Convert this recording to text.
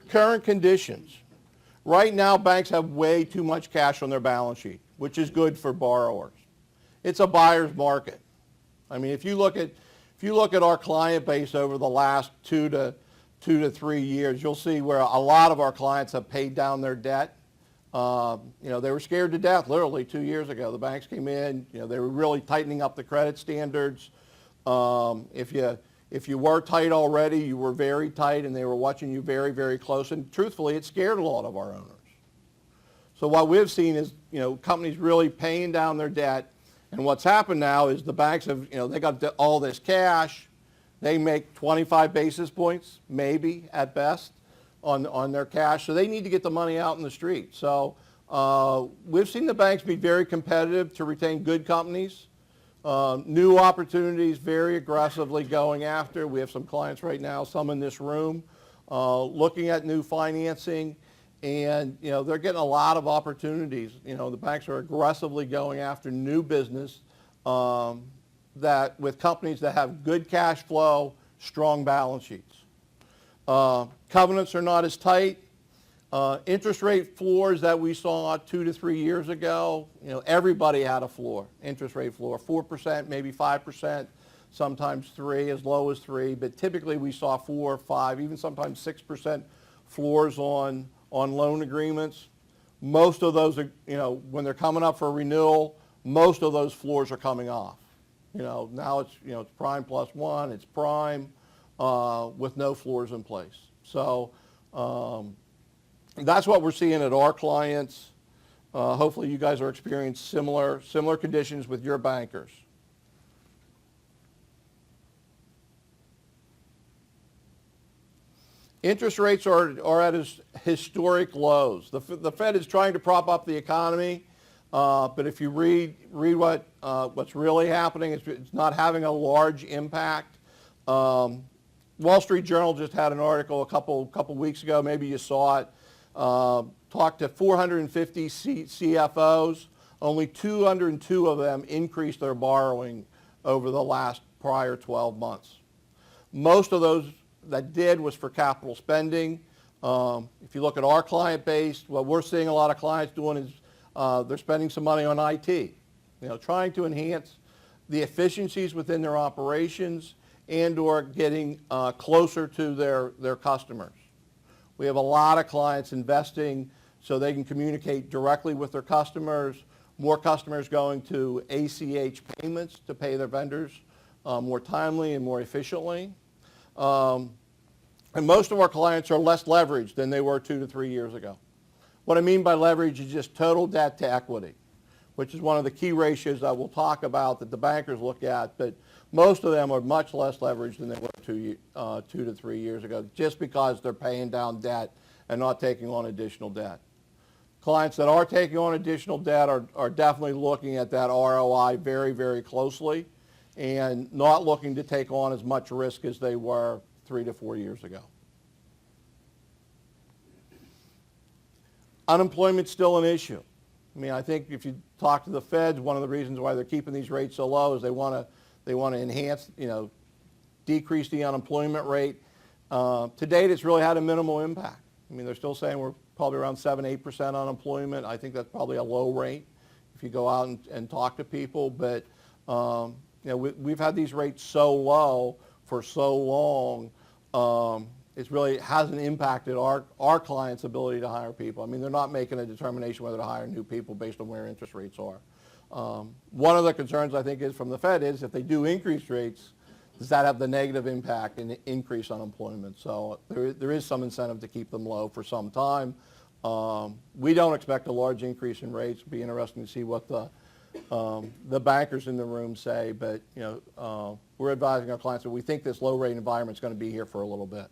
Current conditions. Right now, banks have way too much cash on their balance sheet, which is good for borrowers. It's a buyer's market. I mean, if you look at our client base over the last 2 to 3 years, you'll see where a lot of our clients have paid down their debt. They were scared to death literally 2 years ago. The banks came in, they were really tightening up the credit standards. If you were tight already, you were very tight, and they were watching you very, very close. And truthfully, it scared a lot of our owners. So what we've seen is, companies really paying down their debt. And what's happened now is the banks have, they got all this cash. They make 25 basis points, maybe at best, on their cash. So they need to get the money out in the street. So we've seen the banks be very competitive to retain good companies. New opportunities very aggressively going after. We have some clients right now, some in this room, looking at new financing. And, they're getting a lot of opportunities. The banks are aggressively going after new business that with companies that have good cash flow, strong balance sheets. Covenants are not as tight. Interest rate floors that we saw 2 to 3 years ago, everybody had a floor, interest rate floor, 4%, maybe 5%, sometimes 3, as low as 3, but typically we saw 4, 5, even sometimes 6% floors on loan agreements. Most of those are, when they're coming up for renewal, most of those floors are coming off. Now it's prime plus 1, it's prime with no floors in place. So that's what we're seeing at our clients. Hopefully you guys are experiencing similar conditions with your bankers. Interest rates are at historic lows. The Fed is trying to prop up the economy, but if you read what's really happening, it's not having a large impact. Wall Street Journal just had an article a couple weeks ago, maybe you saw it, talked to 450 CFOs. Only 202 of them increased their borrowing over the prior 12 months. Most of those that did was for capital spending. If you look at our client base, what we're seeing a lot of clients doing is they're spending some money on IT, trying to enhance the efficiencies within their operations and or getting closer to their customers. We have a lot of clients investing so they can communicate directly with their customers, more customers going to ACH payments to pay their vendors more timely and more efficiently. And most of our clients are less leveraged than they were 2 to 3 years ago. What I mean by leverage is just total debt to equity, which is one of the key ratios that we'll talk about that the bankers look at, but most of them are much less leveraged than they were 2 to 3 years ago, just because they're paying down debt and not taking on additional debt. Clients that are taking on additional debt are definitely looking at that ROI very, very closely and not looking to take on as much risk as they were 3 to 4 years ago. Unemployment's still an issue. I mean, I think if you talk to the Feds, one of the reasons why they're keeping these rates so low is they want to enhance, decrease the unemployment rate. To date, it's really had a minimal impact. I mean, they're still saying we're probably around 7-8% unemployment. I think that's probably a low rate if you go out and talk to people. But we've had these rates so low for so long. It really hasn't impacted our clients' ability to hire people. I mean, they're not making a determination whether to hire new people based on where interest rates are. One of the concerns I think is from the Fed is if they do increase rates, does that have the negative impact and increase unemployment? So there is some incentive to keep them low for some time. We don't expect a large increase in rates. It'll be interesting to see what the bankers in the room say, but we're advising our clients that we think this low rate environment is going to be here for a little bit.